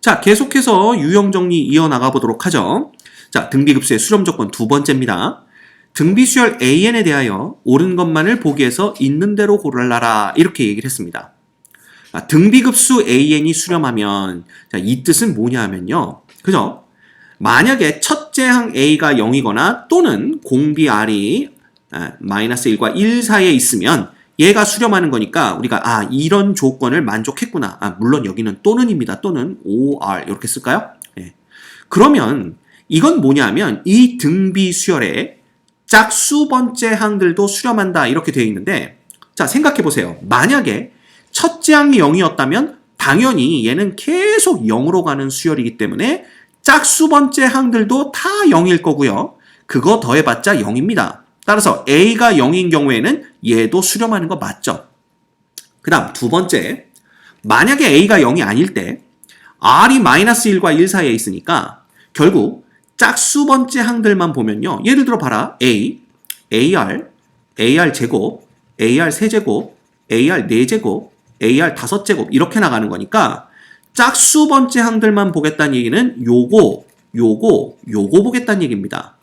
자, 계속해서 유형 정리 이어나가 보도록 하죠. 자, 등비급수의 수렴 조건 두 번째입니다. 등비수열 AN에 대하여 옳은 것만을 보기에서 있는 대로 고르라라 이렇게 얘기를 했습니다. 등비급수 AN이 수렴하면 자, 이 뜻은 뭐냐 하면요. 그죠? 만약에 첫째 항 A가 0이거나 또는 공비 R이 마이너스 1과 1 사이에 있으면 얘가 수렴하는 거니까 우리가 이런 조건을 만족했구나. 물론 여기는 또는입니다. 또는 OR 이렇게 쓸까요? 예. 그러면 이건 뭐냐 하면 이 등비수열의 짝수 번째 항들도 수렴한다 이렇게 되어 있는데 자 생각해 보세요. 만약에 첫째 항이 0이었다면 당연히 얘는 계속 0으로 가는 수열이기 때문에 짝수 번째 항들도 다 0일 거고요. 그거 더해봤자 0입니다. 따라서 A가 0인 경우에는 얘도 수렴하는 거 맞죠? 그 다음 두 번째, 만약에 A가 0이 아닐 때 R이 마이너스 1과 1 사이에 있으니까 결국 짝수 번째 항들만 보면요. 예를 들어 봐라. A, AR, AR 제곱, AR 세제곱, AR 4제곱, AR 5제곱 이렇게 나가는 거니까 짝수 번째 항들만 보겠다는 얘기는 요거 보겠다는 얘기입니다.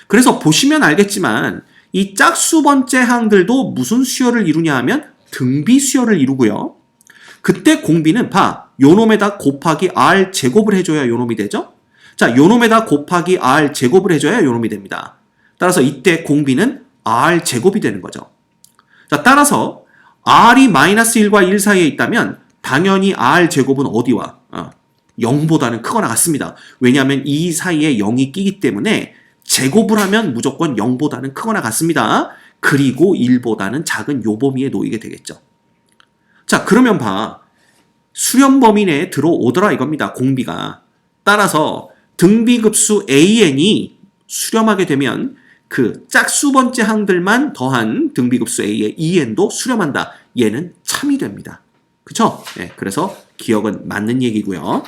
그래서 보시면 알겠지만 이 짝수 번째 항들도 무슨 수열을 이루냐 하면 등비 수열을 이루고요. 그때 공비는 요놈에다 곱하기 R 제곱을 해줘야 요놈이 되죠. 자, 요놈에다 곱하기 R 제곱을 해줘야 요놈이 됩니다. 따라서 이때 공비는 R 제곱이 되는 거죠. 자, 따라서 R이 마이너스 1과 1 사이에 있다면 당연히 R 제곱은 어디와? 0보다는 크거나 같습니다. 왜냐하면 이 사이에 0이 끼기 때문에 제곱을 하면 무조건 0보다는 크거나 같습니다. 그리고 1보다는 작은 요 범위에 놓이게 되겠죠. 자, 그러면 수렴 범위 내에 들어오더라 이겁니다. 공비가. 따라서 등비급수 AN이 수렴하게 되면 그 짝수 번째 항들만 더한 등비급수 A의 EN도 수렴한다. 얘는 참이 됩니다. 그쵸? 네, 그래서 기억은 맞는 얘기고요.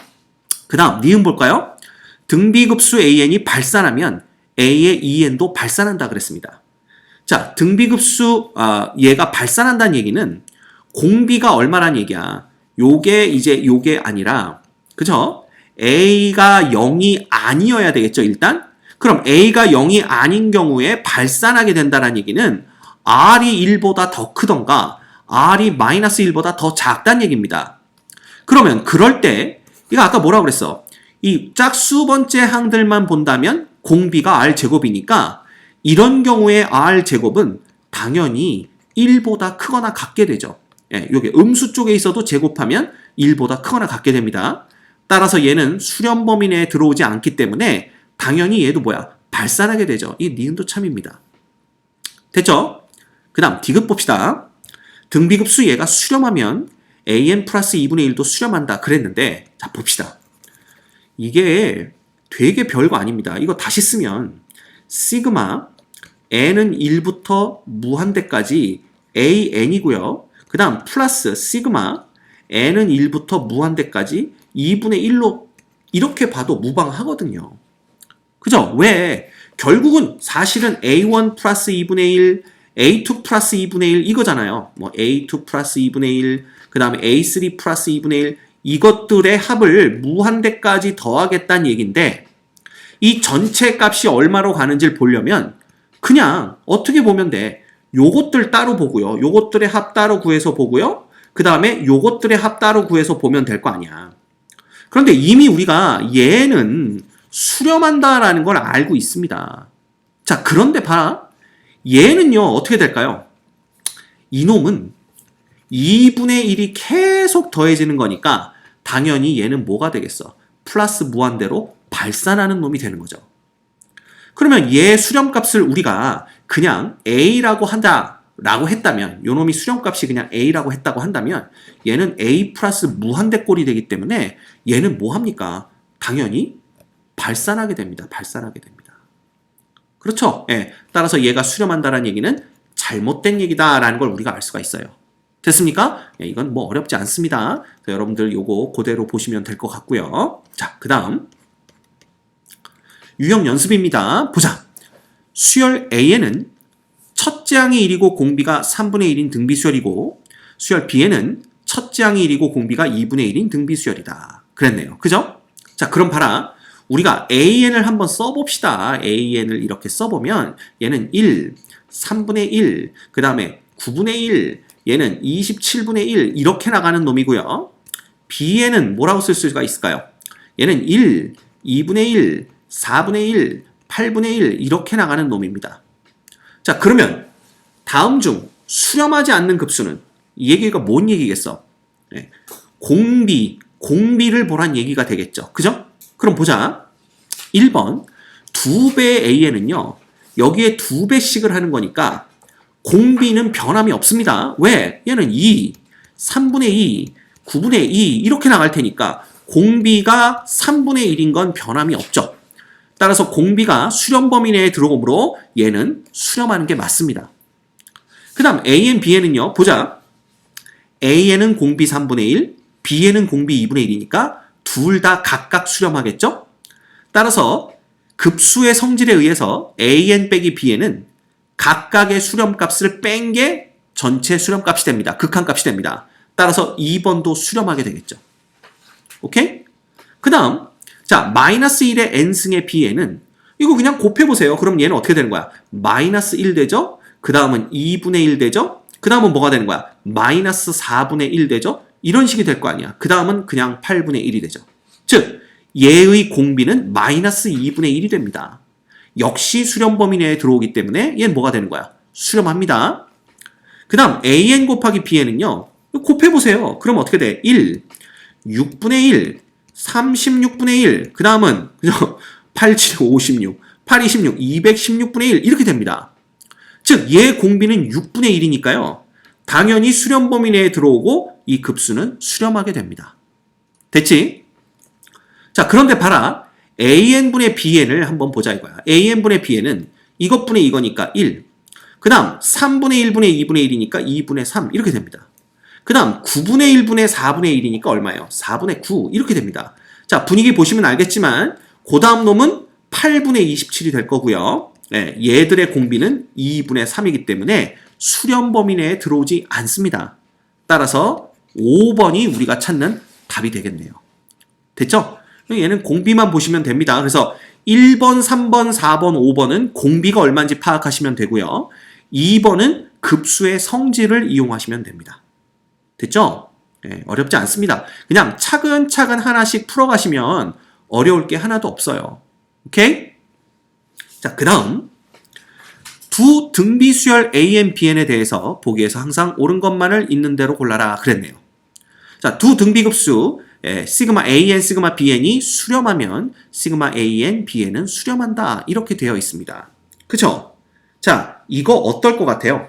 그 다음 니은 볼까요? 등비급수 AN이 발산하면 A의 EN도 발산한다 그랬습니다. 자, 등비급수 얘가 발산한다는 얘기는 공비가 얼마란 얘기야. 요게 아니라 그죠? A가 0이 아니어야 되겠죠, 일단? 그럼 A가 0이 아닌 경우에 발산하게 된다는 얘기는 R이 1보다 더 크던가 R이 마이너스 1보다 더 작다는 얘기입니다. 그러면 그럴 때 이거 아까 뭐라고 그랬어? 이 짝수 번째 항들만 본다면 공비가 R제곱이니까 이런 경우에 R제곱은 당연히 1보다 크거나 같게 되죠. 예, 요게 음수 쪽에 있어도 제곱하면 1보다 크거나 같게 됩니다. 따라서 얘는 수렴 범위 내에 들어오지 않기 때문에 당연히 얘도 발산하게 되죠. 이 니은도 참입니다. 됐죠? 그 다음 디귿 봅시다. 등비급수 얘가 수렴하면 AN 플러스 2분의 1도 수렴한다 그랬는데 자 봅시다. 이게 되게 별거 아닙니다. 이거 다시 쓰면 시그마 n은 1부터 무한대까지 AN이고요. 그 다음 플러스 시그마 n은 1부터 무한대까지 2분의 1로 이렇게 봐도 무방하거든요. 그죠? 왜? 결국은 사실은 A1 플러스 2분의 1, A2 플러스 2분의 1 이거잖아요. A2 플러스 2분의 1, 그 다음에 A3 플러스 2분의 1 이것들의 합을 무한대까지 더하겠다는 얘기인데 이 전체 값이 얼마로 가는지를 보려면 그냥 어떻게 보면 돼. 요것들 따로 보고요. 요것들의 합 따로 구해서 보고요. 그 다음에 요것들의 합 따로 구해서 보면 될 거 아니야. 그런데 이미 우리가 얘는 수렴한다라는 걸 알고 있습니다. 자, 그런데 얘는요, 어떻게 될까요? 이놈은 2분의 1이 계속 더해지는 거니까 당연히 얘는 뭐가 되겠어? 플러스 무한대로 발산하는 놈이 되는 거죠. 그러면 얘 수렴값을 우리가 그냥 A라고 한다라고 했다면 요 놈이 수렴값이 그냥 A라고 했다고 한다면 얘는 A 플러스 무한대 꼴이 되기 때문에 얘는 뭐 합니까? 당연히 발산하게 됩니다. 발산하게 됩니다. 그렇죠? 예. 따라서 얘가 수렴한다는 얘기는 잘못된 얘기다라는 걸 우리가 알 수가 있어요. 됐습니까? 예, 이건 어렵지 않습니다. 여러분들 요거 그대로 보시면 될 것 같고요. 자, 그 다음 유형 연습입니다. 보자. 수열 A에는 첫째 항이 1이고 공비가 3분의 1인 등비수열이고 수열 B에는 첫째 항이 1이고 공비가 2분의 1인 등비수열이다. 그랬네요. 그죠? 자, 그럼 봐라. 우리가 AN을 한번 써봅시다. AN을 이렇게 써보면 얘는 1, 3분의 1, 그 다음에 9분의 1, 얘는 27분의 1 이렇게 나가는 놈이고요. BN은 뭐라고 쓸 수가 있을까요? 얘는 1, 2분의 1, 4분의 1, 8분의 1 이렇게 나가는 놈입니다. 자, 그러면 다음 중 수렴하지 않는 급수는 이 얘기가 뭔 얘기겠어? 네. 공비를 보란 얘기가 되겠죠. 그죠? 그럼 보자. 1번 2배의 AN은요. 여기에 2배씩을 하는 거니까 공비는 변함이 없습니다. 왜? 얘는 2, 3분의 2, 9분의 2 이렇게 나갈 테니까 공비가 3분의 1인 건 변함이 없죠. 따라서 공비가 수렴 범위 내에 들어오므로 얘는 수렴하는 게 맞습니다. 그 다음 AN, BN은요. 보자. AN은 공비 3분의 1, BN은 공비 2분의 1이니까 둘 다 각각 수렴하겠죠? 따라서 급수의 성질에 의해서 AN 빼기 BN은 각각의 수렴값을 뺀 게 전체 수렴값이 됩니다. 극한값이 됩니다. 따라서 2번도 수렴하게 되겠죠. 오케이? 그 다음 자 마이너스 1의 n승의 bn은 이거 그냥 곱해보세요. 그럼 얘는 어떻게 되는 거야? 마이너스 1 되죠? 그 다음은 2분의 1 되죠? 그 다음은 뭐가 되는 거야? 마이너스 4분의 1 되죠? 이런 식이 될 거 아니야. 그 다음은 그냥 8분의 1이 되죠. 즉 얘의 공비는 마이너스 2분의 1이 됩니다. 역시 수렴 범위 내에 들어오기 때문에 얘는 뭐가 되는 거야? 수렴합니다. 그 다음 an 곱하기 bn은요. 곱해보세요. 그럼 어떻게 돼? 1, 6분의 1, 36분의 1, 그 다음은 8, 7, 56, 8, 26, 216분의 1 이렇게 됩니다. 즉 얘 공비는 6분의 1이니까요. 당연히 수렴 범위 내에 들어오고 이 급수는 수렴하게 됩니다. 됐지? 자 그런데 봐라. an분의 bn을 한번 보자 이거야. an분의 bn은 이것분의 이거니까 1. 그 다음 3분의 1분의 2분의 1이니까 2분의 3 이렇게 됩니다. 그 다음 9분의 1분의 4분의 1이니까 얼마예요? 4분의 9 이렇게 됩니다. 자 분위기 보시면 알겠지만 그 다음 놈은 8분의 27이 될 거고요. 네, 얘들의 공비는 2분의 3이기 때문에 수렴 범위 내에 들어오지 않습니다. 따라서 5번이 우리가 찾는 답이 되겠네요. 됐죠? 얘는 공비만 보시면 됩니다. 그래서 1번, 3번, 4번, 5번은 공비가 얼마인지 파악하시면 되고요. 2번은 급수의 성질을 이용하시면 됩니다. 됐죠? 네, 어렵지 않습니다. 그냥 차근차근 하나씩 풀어가시면 어려울 게 하나도 없어요. 오케이? 자, 그 다음 두 등비 수열 AN, BN에 대해서 보기에서 항상 옳은 것만을 있는 대로 골라라 그랬네요. 자, 두 등비급수 시그마 AN, 시그마 BN이 수렴하면 시그마 AN, BN은 수렴한다 이렇게 되어 있습니다. 그쵸? 자, 이거 어떨 것 같아요?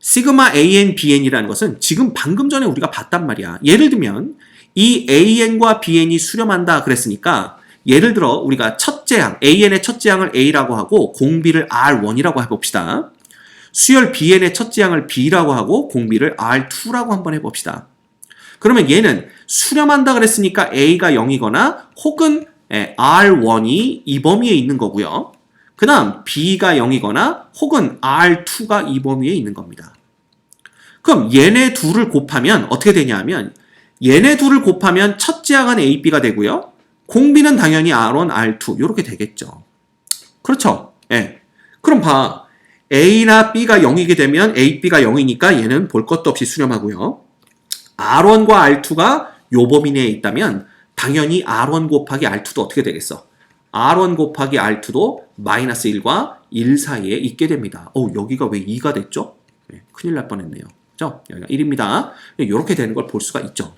시그마 AN, BN이라는 것은 지금 방금 전에 우리가 봤단 말이야. 예를 들면 이 AN과 BN이 수렴한다 그랬으니까 예를 들어 우리가 첫째 항, AN의 첫째 항을 A라고 하고 공비를 R1이라고 해봅시다. 수열 BN의 첫째 항을 B라고 하고 공비를 R2라고 한번 해봅시다. 그러면 얘는 수렴한다 그랬으니까 A가 0이거나 혹은 R1이 이 범위에 있는 거고요. 그 다음 B가 0이거나 혹은 R2가 이 범위에 있는 겁니다. 그럼 얘네 둘을 곱하면 어떻게 되냐 하면 얘네 둘을 곱하면 첫째 항은 AB가 되고요. 공비는 당연히 R1, R2 이렇게 되겠죠. 그렇죠? 예. 그럼 봐. A나 B가 0이게 되면 A, B가 0이니까 얘는 볼 것도 없이 수렴하고요. R1과 R2가 요 범위 내에 있다면 당연히 R1 곱하기 R2도 어떻게 되겠어? R1 곱하기 R2도 마이너스 1과 1 사이에 있게 됩니다. 여기가 왜 2가 됐죠? 네, 큰일 날 뻔했네요. 그죠? 여기가 1입니다. 이렇게 되는 걸 볼 수가 있죠.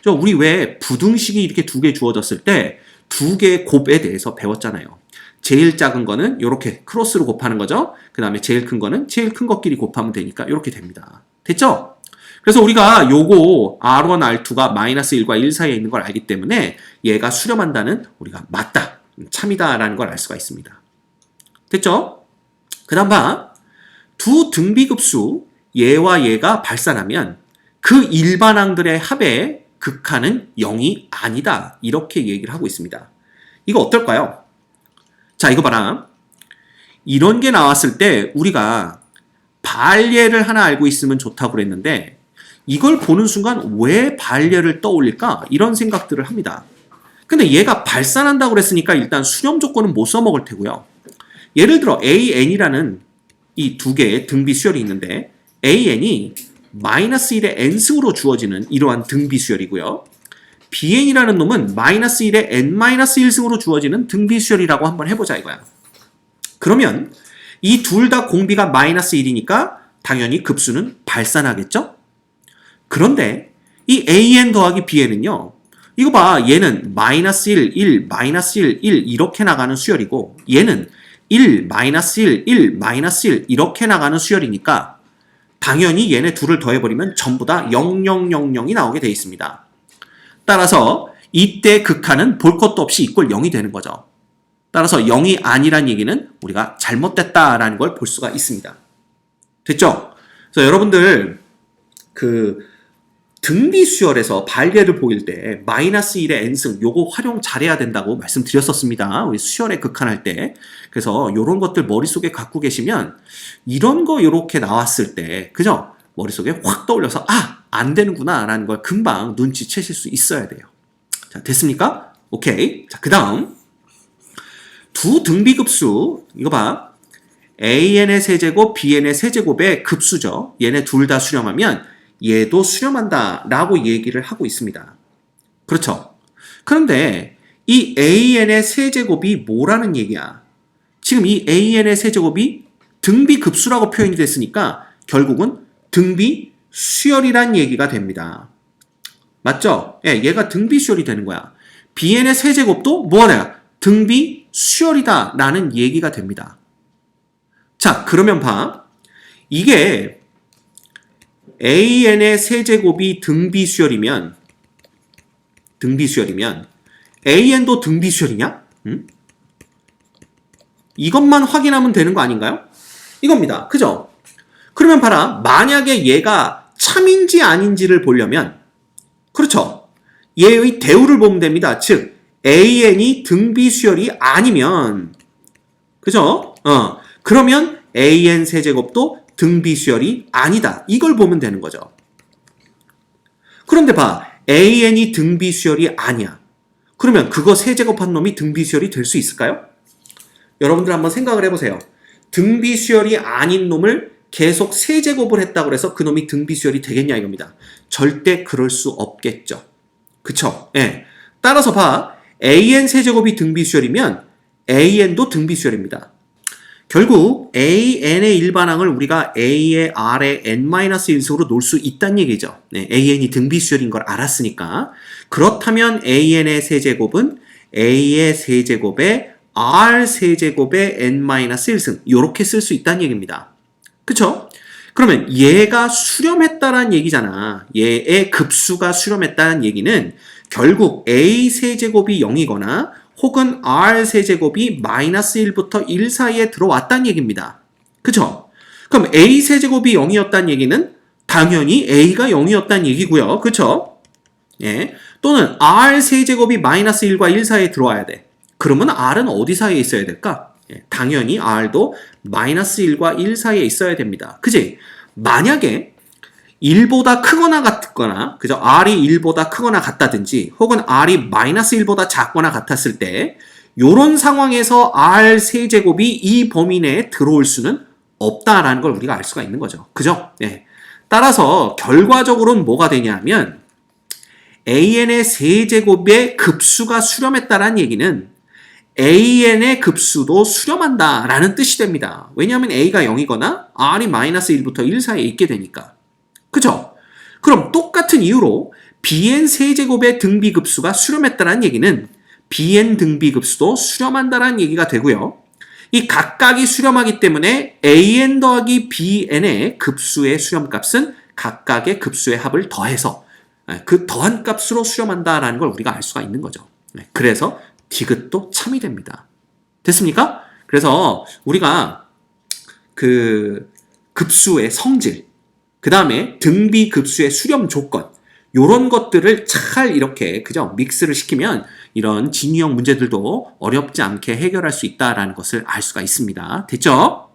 우리 왜 부등식이 이렇게 두 개 주어졌을 때 두 개의 곱에 대해서 배웠잖아요. 제일 작은 거는 이렇게 크로스로 곱하는 거죠. 그 다음에 제일 큰 거는 제일 큰 것끼리 곱하면 되니까 이렇게 됩니다. 됐죠? 그래서 우리가 요거 R1, R2가 마이너스 1과 1 사이에 있는 걸 알기 때문에 얘가 수렴한다는 우리가 맞다, 참이다 라는 걸 알 수가 있습니다. 됐죠? 그 다음 봐. 두 등비급수 얘와 얘가 발산하면 그 일반항들의 합의 극한은 0이 아니다. 이렇게 얘기를 하고 있습니다. 이거 어떨까요? 자, 이거 봐라. 이런 게 나왔을 때 우리가 발예를 하나 알고 있으면 좋다고 그랬는데 이걸 보는 순간 왜 반례를 떠올릴까? 이런 생각들을 합니다. 근데 얘가 발산한다고 그랬으니까 일단 수렴 조건은 못 써먹을 테고요. 예를 들어 AN이라는 이 두 개의 등비 수열이 있는데 AN이 마이너스 1의 n승으로 주어지는 이러한 등비 수열이고요. BN이라는 놈은 마이너스 1의 n-1승으로 주어지는 등비 수열이라고 한번 해보자 이거야. 그러면 이 둘 다 공비가 마이너스 1이니까 당연히 급수는 발산하겠죠? 그런데 이 AN 더하기 BN은요. 이거 봐. 얘는 마이너스 1, 1, 마이너스 1, 1 이렇게 나가는 수열이고 얘는 1, 마이너스 1, 1, 마이너스 1 이렇게 나가는 수열이니까 당연히 얘네 둘을 더해버리면 전부 다 0000이 나오게 돼 있습니다. 따라서 이때 극한은 볼 것도 없이 이꼴 0이 되는 거죠. 따라서 0이 아니란 얘기는 우리가 잘못됐다라는 걸 볼 수가 있습니다. 됐죠? 그래서 여러분들 등비 수열에서 발례를 보일 때 마이너스 1의 n승 요거 활용 잘해야 된다고 말씀드렸었습니다. 우리 수열에 극한할 때. 그래서 요런 것들 머릿속에 갖고 계시면 이런 거 요렇게 나왔을 때 그죠? 머릿속에 확 떠올려서 안 되는구나 라는 걸 금방 눈치채실 수 있어야 돼요. 자, 됐습니까? 오케이. 자, 그 다음 두 등비급수 이거 봐. AN의 세제곱, BN의 세제곱의 급수죠. 얘네 둘 다 수렴하면 얘도 수렴한다 라고 얘기를 하고 있습니다. 그렇죠? 그런데 이 AN의 세제곱이 뭐라는 얘기야? 지금 이 AN의 세제곱이 등비급수라고 표현이 됐으니까 결국은 등비수열이란 얘기가 됩니다. 맞죠? 예, 얘가 등비수열이 되는 거야. BN의 세제곱도 뭐하냐? 등비수열이다 라는 얘기가 됩니다. 자, 그러면 봐. 이게 AN의 세제곱이 등비수열이면 AN도 등비수열이냐? 이것만 확인하면 되는 거 아닌가요? 이겁니다. 그죠? 그러면 봐라. 만약에 얘가 참인지 아닌지를 보려면 그렇죠. 얘의 대우를 보면 됩니다. 즉 AN이 등비수열이 아니면 그죠? 그러면 AN 세제곱도 등비수열이 아니다. 이걸 보면 되는 거죠. 그런데 봐. AN이 등비수열이 아니야. 그러면 그거 세제곱한 놈이 등비수열이 될 수 있을까요? 여러분들 한번 생각을 해보세요. 등비수열이 아닌 놈을 계속 세제곱을 했다고 해서 그 놈이 등비수열이 되겠냐 이겁니다. 절대 그럴 수 없겠죠. 그쵸? 예. 따라서 봐. AN 세제곱이 등비수열이면 AN도 등비수열입니다. 결국 AN의 일반항을 우리가 A의 R의 n-1승으로 놓을 수 있다는 얘기죠. 네, AN이 등비수열인 걸 알았으니까. 그렇다면 AN의 세제곱은 A의 세제곱에 R 세제곱의 n-1승 이렇게 쓸 수 있다는 얘기입니다. 그쵸? 그러면 얘가 수렴했다라는 얘기잖아. 얘의 급수가 수렴했다는 얘기는 결국 A 세제곱이 0이거나 혹은 R 세제곱이 마이너스 1부터 1 사이에 들어왔다는 얘기입니다. 그쵸? 그럼 A 세제곱이 0이었다는 얘기는 당연히 A가 0이었다는 얘기고요. 그쵸? 예. 또는 R 세제곱이 마이너스 1과 1 사이에 들어와야 돼. 그러면 R은 어디 사이에 있어야 될까? 예. 당연히 R도 마이너스 1과 1 사이에 있어야 됩니다. 그치? 만약에 1보다 크거나 같거나, 그죠? R이 1보다 크거나 같다든지, 혹은 R이 마이너스 1보다 작거나 같았을 때, 요런 상황에서 R 세제곱이 이 범위 내에 들어올 수는 없다라는 걸 우리가 알 수가 있는 거죠. 그죠? 네. 따라서 결과적으로는 뭐가 되냐면, AN의 세제곱의 급수가 수렴했다라는 얘기는 AN의 급수도 수렴한다라는 뜻이 됩니다. 왜냐하면 A가 0이거나 R이 마이너스 1부터 1 사이에 있게 되니까. 그죠? 그럼 똑같은 이유로 BN 세제곱의 등비급수가 수렴했다는 얘기는 BN 등비급수도 수렴한다는 얘기가 되고요. 이 각각이 수렴하기 때문에 AN 더하기 BN의 급수의 수렴값은 각각의 급수의 합을 더해서 그 더한 값으로 수렴한다라는 걸 우리가 알 수가 있는 거죠. 그래서 디귿도 참이 됩니다. 됐습니까? 그래서 우리가 그 급수의 성질, 그 다음에 등비급수의 수렴 조건 요런 것들을 잘 이렇게 그죠? 믹스를 시키면 이런 진유형 문제들도 어렵지 않게 해결할 수 있다라는 것을 알 수가 있습니다. 됐죠?